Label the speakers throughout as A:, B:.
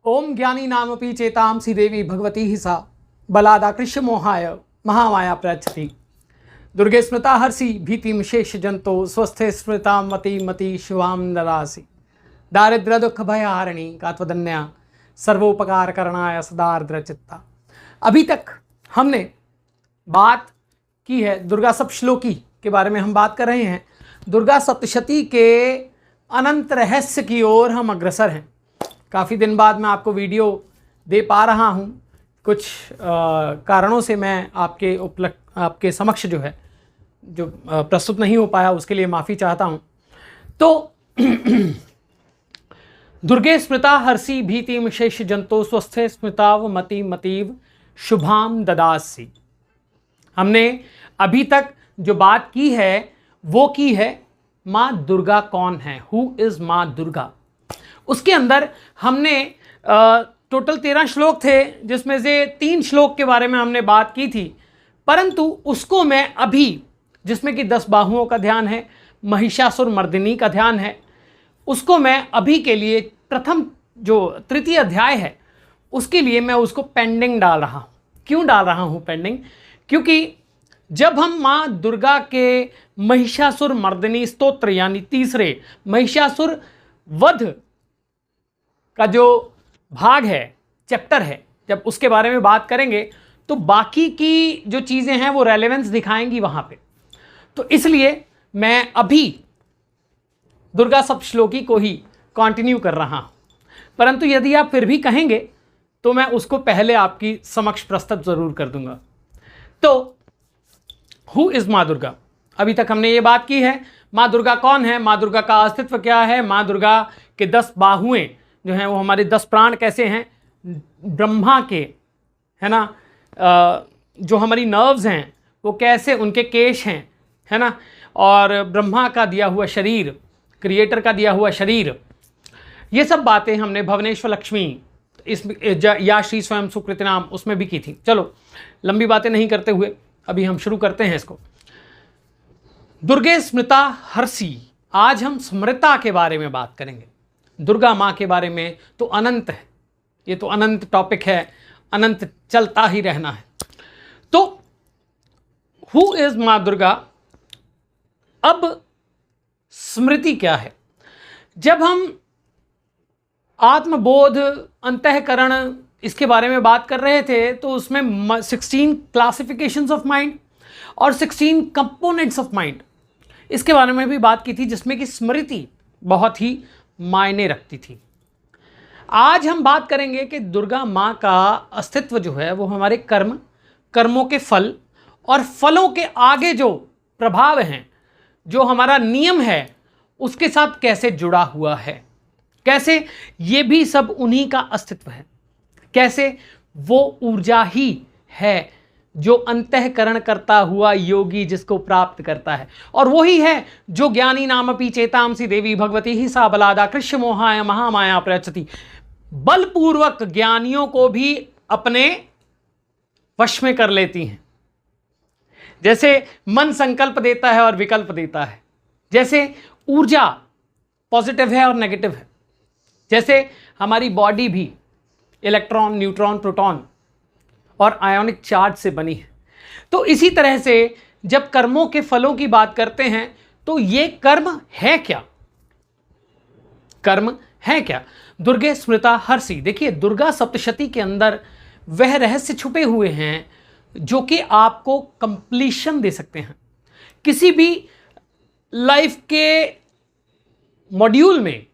A: ओम ज्ञानी नामपि चेतांसि देवी भगवती ही सा बलादाकृष्य मोहाय महामाया प्रयच्छति। दुर्गे स्मृता हर्षि भीतिम शेष जंतो स्वस्थे स्मृता मति मति शिवाम ददासि। दारिद्र्य दुख भयहारिणी कात्वदन्या सर्वोपकार करणाय सदार्द्र चित्ता। अभी तक हमने बात की है दुर्गा सप्तश्लोकी के बारे में हम बात कर रहे हैं। दुर्गा सप्तशती के अनंत रहस्य की ओर हम अग्रसर हैं। काफ़ी दिन बाद मैं आपको वीडियो दे पा रहा हूं। कुछ कारणों से मैं आपके समक्ष जो है जो प्रस्तुत नहीं हो पाया, उसके लिए माफ़ी चाहता हूं। तो दुर्गे स्मृता हर्षि भीतिम शेष जंतो स्वस्थे स्मृताव मति मतीव शुभाम ददासि। हमने अभी तक जो बात की है वो की है माँ दुर्गा कौन है, हु इज माँ दुर्गा। उसके अंदर हमने टोटल 13 श्लोक थे, जिसमें से 3 श्लोक के बारे में हमने बात की थी। परंतु उसको मैं अभी, जिसमें कि 10 बाहुओं का ध्यान है, महिषासुर मर्दिनी का ध्यान है, उसको मैं अभी के लिए प्रथम जो तृतीय अध्याय है उसके लिए मैं उसको पेंडिंग डाल रहा हूँ। क्यों डाल रहा हूँ पेंडिंग? क्योंकि जब हम माँ दुर्गा के महिषासुर मर्दिनी स्तोत्र यानी तीसरे महिषासुर वध का जो भाग है, चैप्टर है, जब उसके बारे में बात करेंगे तो बाकी की जो चीज़ें हैं वो रेलेवेंस दिखाएंगी वहाँ पे। तो इसलिए मैं अभी दुर्गा सप्तश्लोकी को ही कंटिन्यू कर रहा हूँ। परंतु यदि आप फिर भी कहेंगे तो मैं उसको पहले आपकी समक्ष प्रस्तुत ज़रूर कर दूंगा। तो हु इज़ माँ दुर्गा? अभी तक हमने ये बात की है माँ दुर्गा कौन है, माँ दुर्गा का अस्तित्व क्या है, माँ दुर्गा के 10 बाहुएं जो हैं वो हमारे 10 प्राण कैसे हैं, ब्रह्मा के, है ना, जो हमारी नर्व्स हैं वो कैसे उनके केश हैं, है ना, और ब्रह्मा का दिया हुआ शरीर, क्रिएटर का दिया हुआ शरीर, ये सब बातें हमने भुवनेश्वर लक्ष्मी इस या श्री स्वयं सुकृति नाम उसमें भी की थी। चलो लंबी बातें नहीं करते हुए अभी हम शुरू करते हैं इसको। दुर्गे स्मृता हर्षि, आज हम स्मृता के बारे में बात करेंगे। दुर्गा माँ के बारे में तो अनंत है, ये तो अनंत टॉपिक है, अनंत चलता ही रहना है। तो हु इज माँ दुर्गा? अब स्मृति क्या है? जब हम आत्मबोध, अंतःकरण इसके बारे में बात कर रहे थे तो उसमें 16 क्लासिफिकेशंस ऑफ माइंड और 16 कंपोनेंट्स ऑफ माइंड, इसके बारे में भी बात की थी, जिसमें कि स्मृति बहुत ही मायने रखती थी। आज हम बात करेंगे कि दुर्गा माँ का अस्तित्व जो है वो हमारे कर्मों के फल और फलों के आगे जो प्रभाव हैं, जो हमारा नियम है, उसके साथ कैसे जुड़ा हुआ है, कैसे ये भी सब उन्हीं का अस्तित्व है, कैसे वो ऊर्जा ही है जो अंतःकरण करता हुआ योगी जिसको प्राप्त करता है, और वही है जो ज्ञानी नामपि चेतांसि देवी भगवती ही सा बलादाकृष्य मोहाय महामाया प्रयच्छति। बलपूर्वक ज्ञानियों को भी अपने वश में कर लेती हैं। जैसे मन संकल्प देता है और विकल्प देता है, जैसे ऊर्जा पॉजिटिव है और नेगेटिव है, जैसे हमारी बॉडी भी इलेक्ट्रॉन, न्यूट्रॉन, प्रोटॉन और आयोनिक चार्ज से बनी है। तो इसी तरह से जब कर्मों के फलों की बात करते हैं तो ये कर्म है क्या? कर्म है क्या? दुर्गे स्मृता हर्षि। देखिए दुर्गा सप्तशती के अंदर वह रहस्य छुपे हुए हैं जो कि आपको कंप्लीशन दे सकते हैं। किसी भी लाइफ के मॉड्यूल में,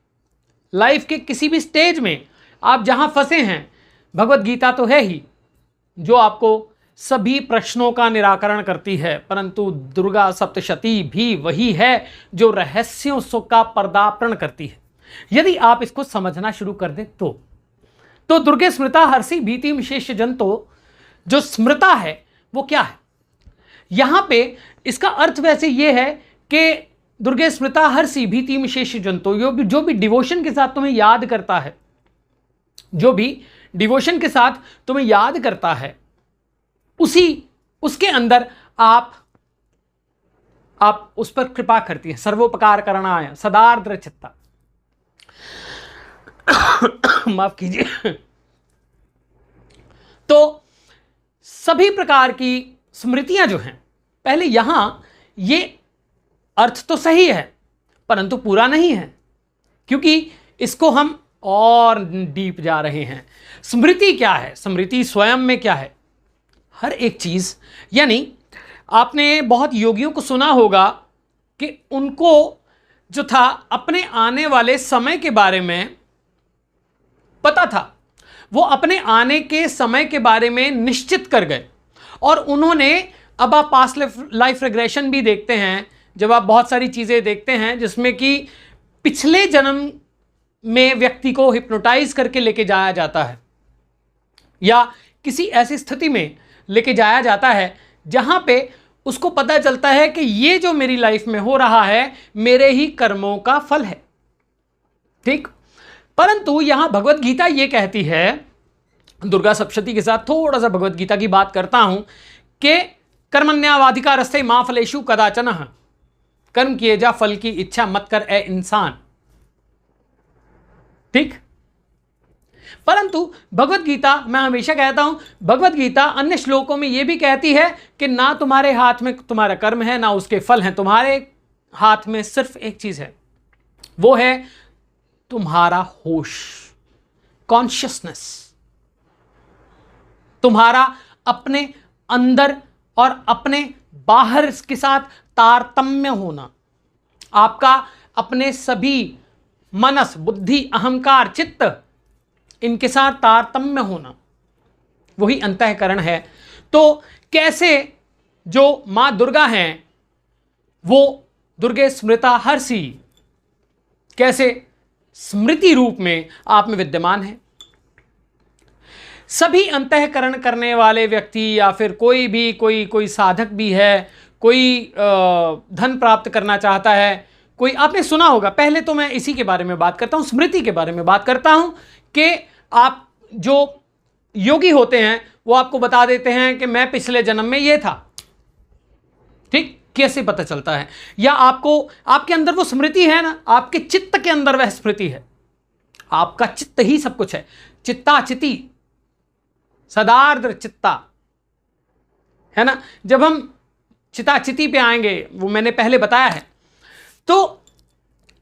A: लाइफ के किसी भी स्टेज में आप जहां फंसे हैं, भगवत गीता तो है ही जो आपको सभी प्रश्नों का निराकरण करती है, परंतु दुर्गा सप्तशती भी वही है जो रहस्यों का पर्दापण करती है। यदि आप इसको समझना शुरू कर दें तो दुर्गे स्मृता हर्षि भीति विशेष जंतो, जो स्मृता है वो क्या है? यहां पे इसका अर्थ वैसे ये है कि दुर्गे स्मृता हर्षि भीति विशेष जंतो, जो भी डिवोशन के साथ तुम्हें याद करता है, जो भी डिवोशन के साथ तुम्हें याद करता है, उसके अंदर आप उस पर कृपा करती है। सर्वोपकार करणाय सदार्द्र चित्ता। माफ कीजिए। तो सभी प्रकार की स्मृतियां जो हैं, पहले यहां ये अर्थ तो सही है परंतु पूरा नहीं है, क्योंकि इसको हम और डीप जा रहे हैं। स्मृति क्या है? स्मृति स्वयं में क्या है? हर एक चीज, यानी आपने बहुत योगियों को सुना होगा कि उनको जो था अपने आने वाले समय के बारे में पता था, वो अपने आने के समय के बारे में निश्चित कर गए। और उन्होंने, अब आप पास्ट लाइफ रिग्रेशन भी देखते हैं, जब आप बहुत सारी चीज़ें देखते हैं जिसमें कि पिछले जन्म में व्यक्ति को हिप्नोटाइज करके लेके जाया जाता है या किसी ऐसी स्थिति में लेके जाया जाता है जहां पे उसको पता चलता है कि ये जो मेरी लाइफ में हो रहा है मेरे ही कर्मों का फल है। ठीक, परंतु यहां भगवत गीता ये कहती है, दुर्गा सप्तशती के साथ थोड़ा सा भगवत गीता की बात करता हूं, कि कर्मण्यावाधिकारस्ते मा फलेषु कदाचन, कर्म किए जा फल की इच्छा मत कर ए इंसान। ठीक, परंतु भगवत गीता, मैं हमेशा कहता हूं, भगवत गीता अन्य श्लोकों में यह भी कहती है कि ना तुम्हारे हाथ में तुम्हारा कर्म है ना उसके फल हैं, तुम्हारे हाथ में सिर्फ एक चीज है, वो है तुम्हारा होश, कॉन्शियसनेस, तुम्हारा अपने अंदर और अपने बाहर के साथ तारतम्य होना, आपका अपने सभी मनस, बुद्धि, अहंकार, चित्त, इनके साथ तारतम्य होना, वही अंतःकरण है। तो कैसे जो मां दुर्गा हैं वो दुर्गे स्मृता हर्षि, कैसे स्मृति रूप में आप में विद्यमान है। सभी अंतःकरण करने वाले व्यक्ति या फिर कोई साधक भी है, कोई धन प्राप्त करना चाहता है, कोई, आपने सुना होगा, पहले तो मैं इसी के बारे में बात करता हूं, स्मृति के बारे में बात करता हूं, कि आप जो योगी होते हैं वो आपको बता देते हैं कि मैं पिछले जन्म में ये था। ठीक, कैसे पता चलता है? या आपको, आपके अंदर वो स्मृति है ना, आपके चित्त के अंदर वह स्मृति है, आपका चित्त ही सब कुछ है। चित्ता चिति सदार्द्र चित्ता, है ना। जब हम चिता चिति पे आएंगे, वो मैंने पहले बताया है। तो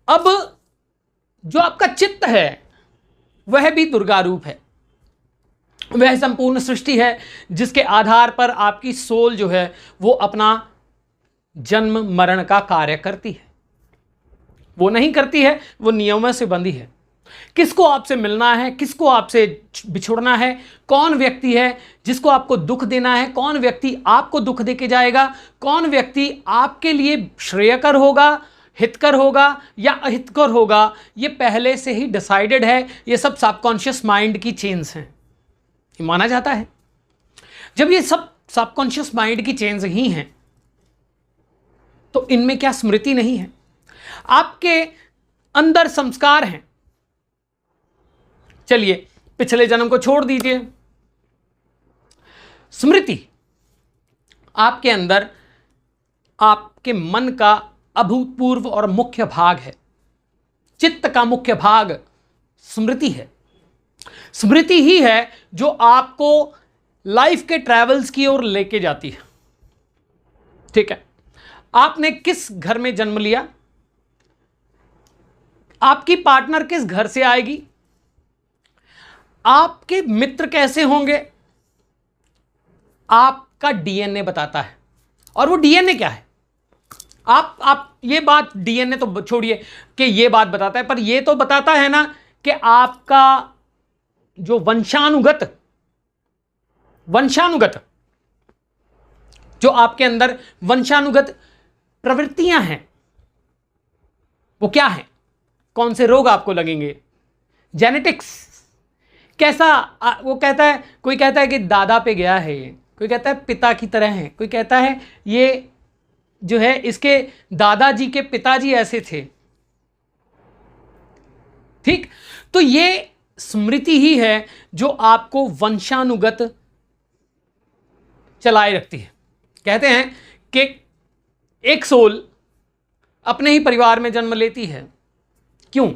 A: अब जो आपका चित्त है वह भी दुर्गा रूप है, वह संपूर्ण सृष्टि है जिसके आधार पर आपकी सोल जो है वो अपना जन्म मरण का कार्य करती है। वो नहीं करती है, वो नियमों से बंधी है। किसको आपसे मिलना है, किसको आपसे बिछुड़ना है, कौन व्यक्ति है जिसको आपको दुख देना है, कौन व्यक्ति आपको दुख देके जाएगा, कौन व्यक्ति आपके लिए श्रेयकर होगा, हितकर होगा या अहितकर होगा, ये पहले से ही डिसाइडेड है। ये सब सबकॉन्शियस माइंड की चेन्स हैं, ये माना जाता है। जब ये सब सबकॉन्शियस माइंड की चेन्स ही हैं तो इनमें क्या स्मृति नहीं है? आपके अंदर संस्कार हैं। चलिए पिछले जन्म को छोड़ दीजिए, स्मृति आपके अंदर आपके मन का अभूतपूर्व और मुख्य भाग है। चित्त का मुख्य भाग स्मृति है। स्मृति ही है जो आपको लाइफ के ट्रैवल्स की ओर लेके जाती है। ठीक है, आपने किस घर में जन्म लिया, आपकी पार्टनर किस घर से आएगी, आपके मित्र कैसे होंगे, आपका डीएनए बताता है। और वो डीएनए क्या है? आप ये बात, डीएनए तो छोड़िए कि ये बात बताता है, पर ये तो बताता है ना कि आपका जो वंशानुगत जो आपके अंदर वंशानुगत प्रवृत्तियां हैं वो क्या है, कौन से रोग आपको लगेंगे, जेनेटिक्स कैसा। वो कहता है, कोई कहता है कि दादा पे गया है ये, कोई कहता है पिता की तरह है, कोई कहता है ये जो है इसके दादाजी के पिताजी ऐसे थे। ठीक, तो ये स्मृति ही है जो आपको वंशानुगत चलाए रखती है। कहते हैं कि एक सोल अपने ही परिवार में जन्म लेती है। क्यों,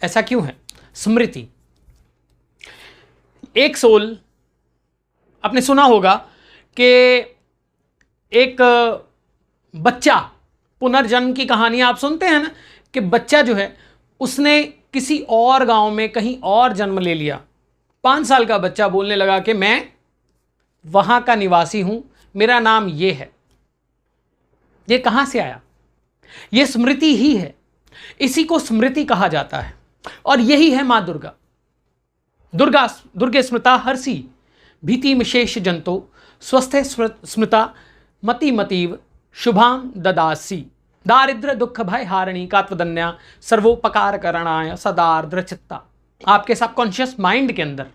A: ऐसा क्यों है? स्मृति। एक सोल, आपने सुना होगा कि एक बच्चा, पुनर्जन्म की कहानी आप सुनते हैं ना, कि बच्चा जो है उसने किसी और गांव में कहीं और जन्म ले लिया। 5 साल का बच्चा बोलने लगा कि मैं वहां का निवासी हूं, मेरा नाम ये है। ये कहां से आया? ये स्मृति ही है। इसी को स्मृति कहा जाता है और यही है मां दुर्गा। दुर्गे स्मृता हर्षि भीतिम शेष जंतो स्वस्थे स्मृता मति मतीव शुभाम ददासी दारिद्र दुख भय हारिणी कात्वदन्या सर्वोपकार करणाय सदार्द्र चित्ता। आपके सबकॉन्शियस माइंड के अंदर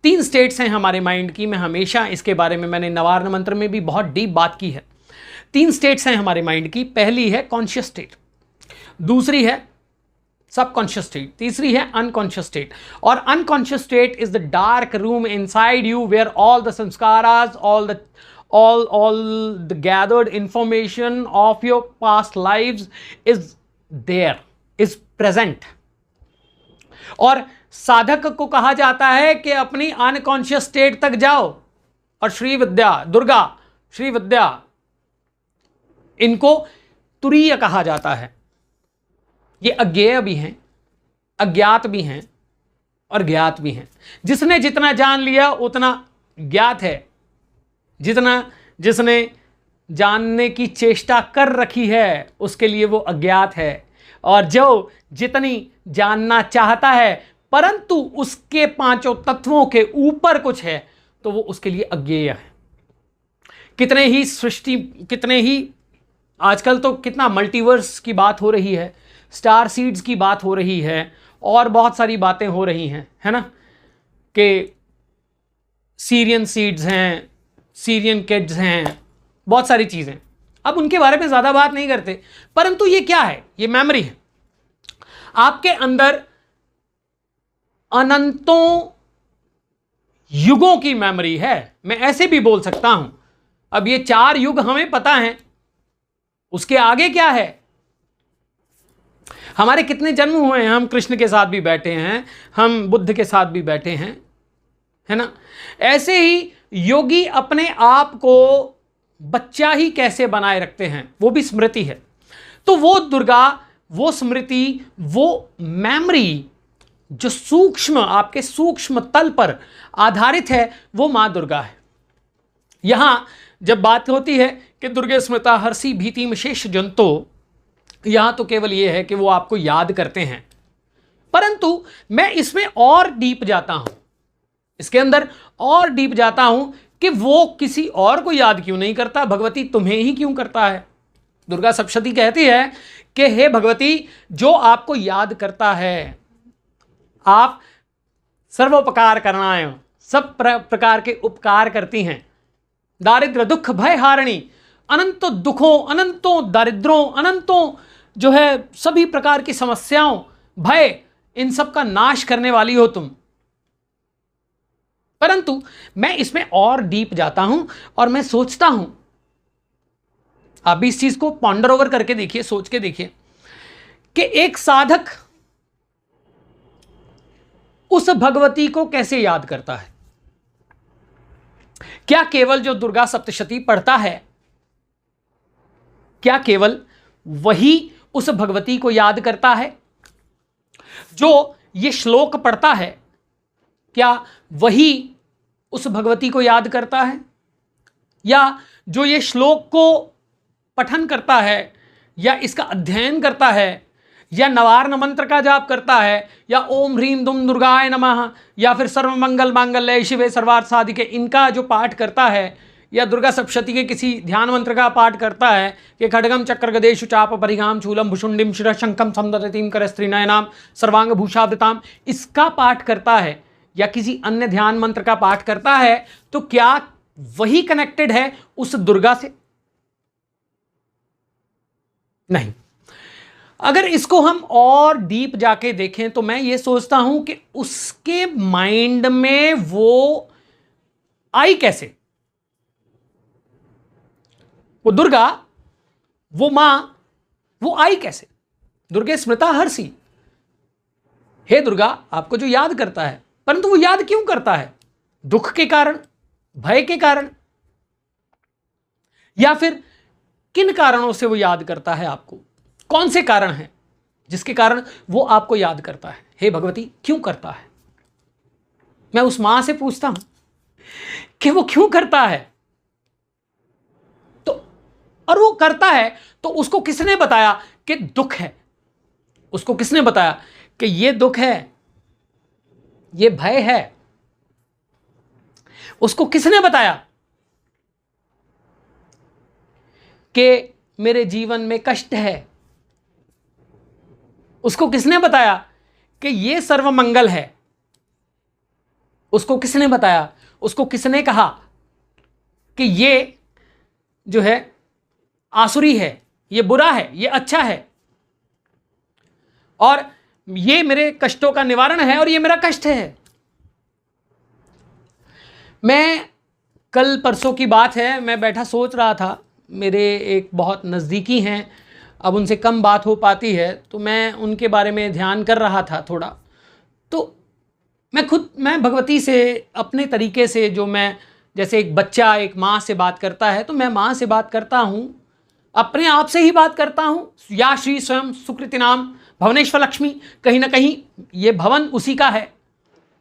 A: 3 स्टेट्स हैं हमारे माइंड की। मैं हमेशा इसके बारे में, मैंने नवार्ण मंत्र में भी बहुत डीप बात की है। 3 स्टेट्स हैं हमारे माइंड की। पहली है कॉन्शियस स्टेट, दूसरी है सबकॉन्शियस स्टेट, तीसरी है अनकॉन्शियस स्टेट। और unconscious state is the dark room inside you where all the samskaras, all the gathered information of your past lives is there, is present। और साधक को कहा जाता है कि अपनी अनकॉन्शियस स्टेट तक जाओ और श्री विद्या, दुर्गा, श्री विद्या, इनको तुरीय कहा जाता है। ये अज्ञेय भी हैं, अज्ञात भी हैं और ज्ञात भी हैं। जिसने जितना जान लिया उतना ज्ञात है, जिसने जानने की चेष्टा कर रखी है उसके लिए वो अज्ञात है, और जो जितनी जानना चाहता है परंतु उसके 5 तत्वों के ऊपर कुछ है तो वो उसके लिए अज्ञेय है। कितने ही आजकल तो कितना मल्टीवर्स की बात हो रही है, स्टार सीड्स की बात हो रही है और बहुत सारी बातें हो रही हैं, है ना, कि सीरियन सीड्स हैं, सीरियन किड्स हैं, बहुत सारी चीज़ें। अब उनके बारे में ज़्यादा बात नहीं करते, परंतु ये क्या है? ये मेमोरी है। आपके अंदर अनंतों युगों की मेमोरी है। मैं ऐसे भी बोल सकता हूं, अब ये 4 युग हमें पता है, उसके आगे क्या है? हमारे कितने जन्म हुए हैं? हम कृष्ण के साथ भी बैठे हैं, हम बुद्ध के साथ भी बैठे हैं, है ना। ऐसे ही योगी अपने आप को बच्चा ही कैसे बनाए रखते हैं, वो भी स्मृति है। तो वो दुर्गा, वो स्मृति, वो मेमोरी जो सूक्ष्म, आपके सूक्ष्म तल पर आधारित है, वो मां दुर्गा है। यहां जब बात होती है कि दुर्गे स्मृता हर्षि भीतिम शेष जंतो, यहां तो केवल यह है कि वो आपको याद करते हैं, परंतु मैं इसमें और डीप जाता हूं, इसके अंदर और डीप जाता हूं कि वो किसी और को याद क्यों नहीं करता, भगवती तुम्हें ही क्यों करता है। दुर्गा सप्तशती कहती है कि हे भगवती, जो आपको याद करता है, आप सर्वोपकार करना, सब प्रकार के उपकार करती हैं। दारिद्र दुख भय हारिणी, अनंतों दुखों, अनंतों दारिद्रों, अनंतों जो है सभी प्रकार की समस्याओं, भय, इन सब का नाश करने वाली हो तुम। परंतु मैं इसमें और डीप जाता हूं और मैं सोचता हूं, आप भी इस चीज को पॉन्डर ओवर करके देखिए, सोच के देखिए कि एक साधक उस भगवती को कैसे याद करता है। क्या केवल जो दुर्गा सप्तशती पढ़ता है, क्या केवल वही उस भगवती को याद करता है? जो ये श्लोक पढ़ता है, क्या वही उस भगवती को याद करता है? या जो ये श्लोक को पठन करता है या इसका अध्ययन करता है या नवार्ण मंत्र का जाप करता है या ओम ह्रीम दुम दुर्गाय नमः या फिर सर्वमंगल मांगल्ये शिवे सर्वार्थ साधिके, इनका जो पाठ करता है, या दुर्गा सप्तशती के किसी ध्यान मंत्र का पाठ करता है कि खड्गम चक्र गदेशु चाप परिघाम शूलम भुषुंडिम शिर शंखम समदरतीम कर स्त्रीनयनाम सर्वांग भूषावृताम, इसका पाठ करता है या किसी अन्य ध्यान मंत्र का पाठ करता है, तो क्या वही कनेक्टेड है उस दुर्गा से? नहीं। अगर इसको हम और डीप जाके देखें तो मैं ये सोचता हूं कि उसके माइंड में वो आई कैसे, वो दुर्गा, वो मां, वो आई कैसे? दुर्गे स्मृता हर्षि, हे दुर्गा आपको जो याद करता है, परंतु वो याद क्यों करता है? दुख के कारण, भय के कारण, या फिर किन कारणों से वो याद करता है आपको? कौन से कारण हैं जिसके कारण वो आपको याद करता है? हे भगवती क्यों करता है? मैं उस मां से पूछता हूं कि वो क्यों करता है। तो और वो करता है तो उसको किसने बताया कि दुख है? उसको किसने बताया कि ये दुख है, ये भय है? उसको किसने बताया कि मेरे जीवन में कष्ट है? उसको किसने बताया कि ये सर्वमंगल है? उसको किसने बताया? उसको किसने कहा कि ये जो है आसुरी है, ये बुरा है, ये अच्छा है, और ये मेरे कष्टों का निवारण है और ये मेरा कष्ट है? मैं कल परसों की बात है, मैं बैठा सोच रहा था, मेरे एक बहुत नज़दीकी हैं, अब उनसे कम बात हो पाती है, तो मैं उनके बारे में ध्यान कर रहा था थोड़ा। तो मैं भगवती से अपने तरीके से, जो मैं जैसे एक बच्चा एक माँ से बात करता है, तो मैं माँ से बात करता हूँ, अपने आप से ही बात करता हूँ। या श्री स्वयं सुकृति नाम भवनेश्वर लक्ष्मी, कहीं ना कहीं ये भवन उसी का है।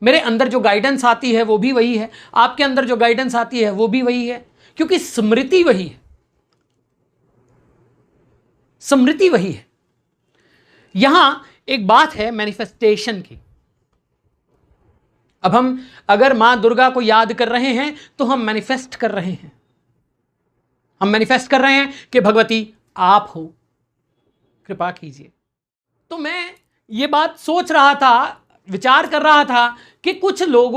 A: मेरे अंदर जो गाइडेंस आती है वो भी वही है, आपके अंदर जो गाइडेंस आती है वो भी वही है, क्योंकि स्मृति वही है, स्मृति वही है। यहां एक बात है मैनिफेस्टेशन की। अब हम अगर मां दुर्गा को याद कर रहे हैं तो हम मैनिफेस्ट कर रहे हैं, हम मैनिफेस्ट कर रहे हैं कि भगवती आप हो, कृपा कीजिए। तो मैं ये बात सोच रहा था, विचार कर रहा था कि कुछ लोग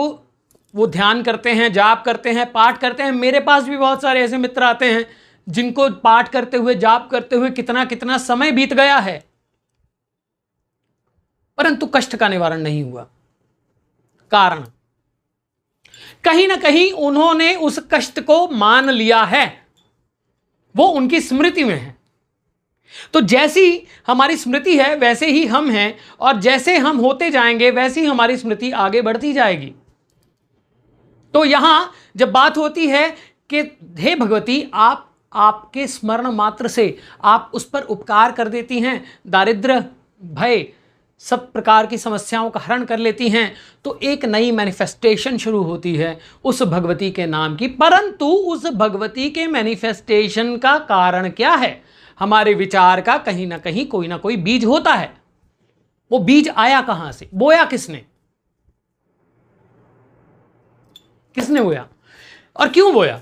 A: वो ध्यान करते हैं, जाप करते हैं, पाठ करते हैं। मेरे पास भी बहुत सारे ऐसे मित्र आते हैं जिनको पाठ करते हुए, जाप करते हुए कितना कितना समय बीत गया है, परंतु कष्ट का निवारण नहीं हुआ। कारण कहीं ना कहीं उन्होंने उस कष्ट को मान लिया है, वो उनकी स्मृति में है। तो जैसी हमारी स्मृति है वैसे ही हम हैं, और जैसे हम होते जाएंगे वैसी हमारी स्मृति आगे बढ़ती जाएगी। तो यहां जब बात होती है कि हे भगवती आप आपके स्मरण मात्र से आप उस पर उपकार कर देती हैं, दारिद्र्य भय सब प्रकार की समस्याओं का हरण कर लेती हैं, तो एक नई मैनिफेस्टेशन शुरू होती है उस भगवती के नाम की। परंतु उस भगवती के मैनिफेस्टेशन का कारण क्या है? हमारे विचार का कहीं ना कहीं कोई ना कोई बीज होता है। वो बीज आया कहां से? बोया किसने? किसने बोया और क्यों बोया?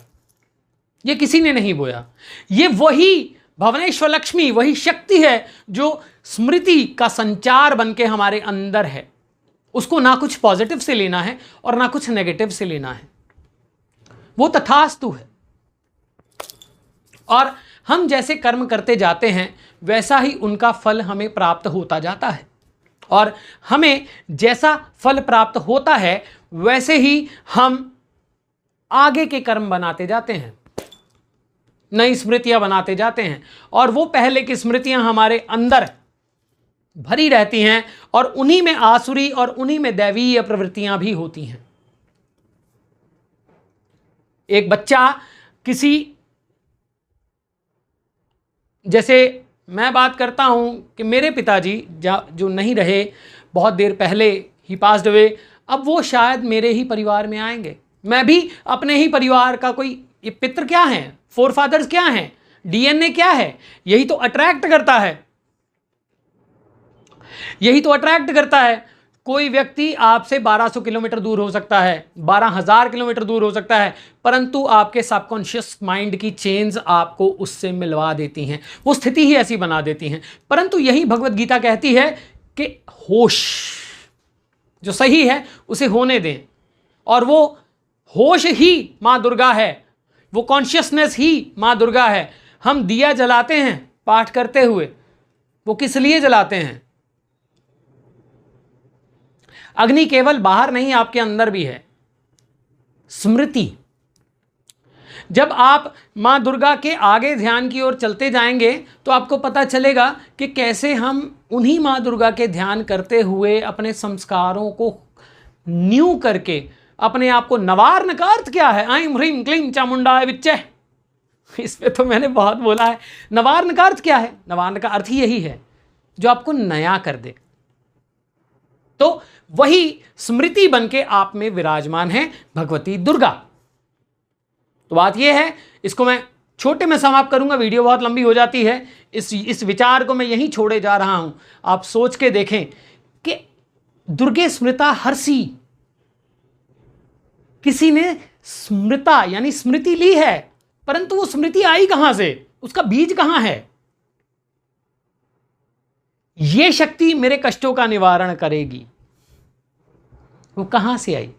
A: ये किसी ने नहीं बोया। ये वही भवनेश्वर लक्ष्मी, वही शक्ति है जो स्मृति का संचार बन के हमारे अंदर है। उसको ना कुछ पॉजिटिव से लेना है और ना कुछ नेगेटिव से लेना है, वो तथास्तु है। और हम जैसे कर्म करते जाते हैं वैसा ही उनका फल हमें प्राप्त होता जाता है, और हमें जैसा फल प्राप्त होता है वैसे ही हम आगे के कर्म बनाते जाते हैं, नई स्मृतियां बनाते जाते हैं, और वो पहले की स्मृतियां हमारे अंदर भरी रहती हैं, और उन्हीं में आसुरी और उन्हीं में दैवीय प्रवृत्तियां भी होती हैं। एक बच्चा किसी, जैसे मैं बात करता हूं कि मेरे पिताजी जो नहीं रहे, बहुत देर पहले ही पास्ड अवे, अब वो शायद मेरे ही परिवार में आएंगे। मैं भी अपने ही परिवार का कोई, ये पितृ क्या हैं, फोर फादर्स क्या हैं, डीएनए क्या है, यही तो अट्रैक्ट करता है, यही तो अट्रैक्ट करता है। कोई व्यक्ति आपसे 1200 किलोमीटर दूर हो सकता है, 12,000 किलोमीटर दूर हो सकता है, परंतु आपके सबकॉन्शियस माइंड की चेन्स आपको उससे मिलवा देती हैं, वो स्थिति ही ऐसी बना देती हैं। परंतु यही भगवत गीता कहती है कि होश जो सही है उसे होने दें, और वो होश ही माँ दुर्गा है, वो कॉन्शियसनेस ही माँ दुर्गा है। हम दिया जलाते हैं पाठ करते हुए, वो किस लिए जलाते हैं? अग्नि केवल बाहर नहीं, आपके अंदर भी है। स्मृति, जब आप माँ दुर्गा के आगे ध्यान की ओर चलते जाएंगे तो आपको पता चलेगा कि कैसे हम उन्हीं माँ दुर्गा के ध्यान करते हुए अपने संस्कारों को न्यू करके अपने आप को नवारन का अर्थ क्या है? ऐं ह्रीं क्लीं चामुंडाय विच्चे। इस पे तो मैंने बहुत बोला है। नवारन का अर्थ क्या है? नवारन का अर्थ ही यही है जो आपको नया कर दे। तो वही स्मृति बन के आप में विराजमान है भगवती दुर्गा। तो बात यह है, इसको मैं छोटे में समाप्त करूंगा, वीडियो बहुत लंबी हो जाती है। इस विचार को मैं यहीं छोड़े जा रहा हूं। आप सोच के देखें कि दुर्गे स्मृता हर्षि, किसी ने स्मृता यानी स्मृति ली है, परंतु वो स्मृति आई कहां से? उसका बीज कहां है? ये शक्ति मेरे कष्टों का निवारण करेगी, वो कहां से आई?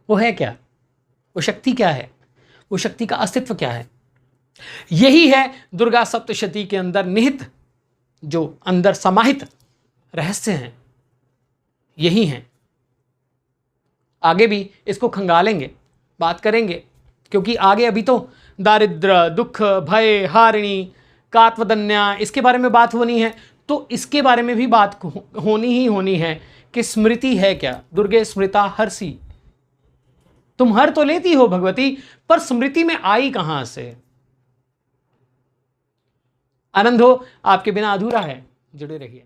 A: वो है क्या? वो शक्ति क्या है? वो शक्ति का अस्तित्व क्या है? यही है दुर्गा सप्तशती के अंदर निहित, जो अंदर समाहित रहस्य हैं, यही हैं। आगे भी इसको खंगालेंगे, बात करेंगे, क्योंकि आगे अभी तो दारिद्र, दुख, भय, हारिणी, कात्वदन्या, इसके बारे में बात होनी है। तो इसके बारे में भी बात होनी ही होनी है कि स्मृति है क्या? दुर्गे स्मृता हर्षि, तुम हर तो लेती हो भगवती, पर स्मृति में आई कहां से? आनंद हो, आपके बिना अधूरा है। जुड़े रहिए।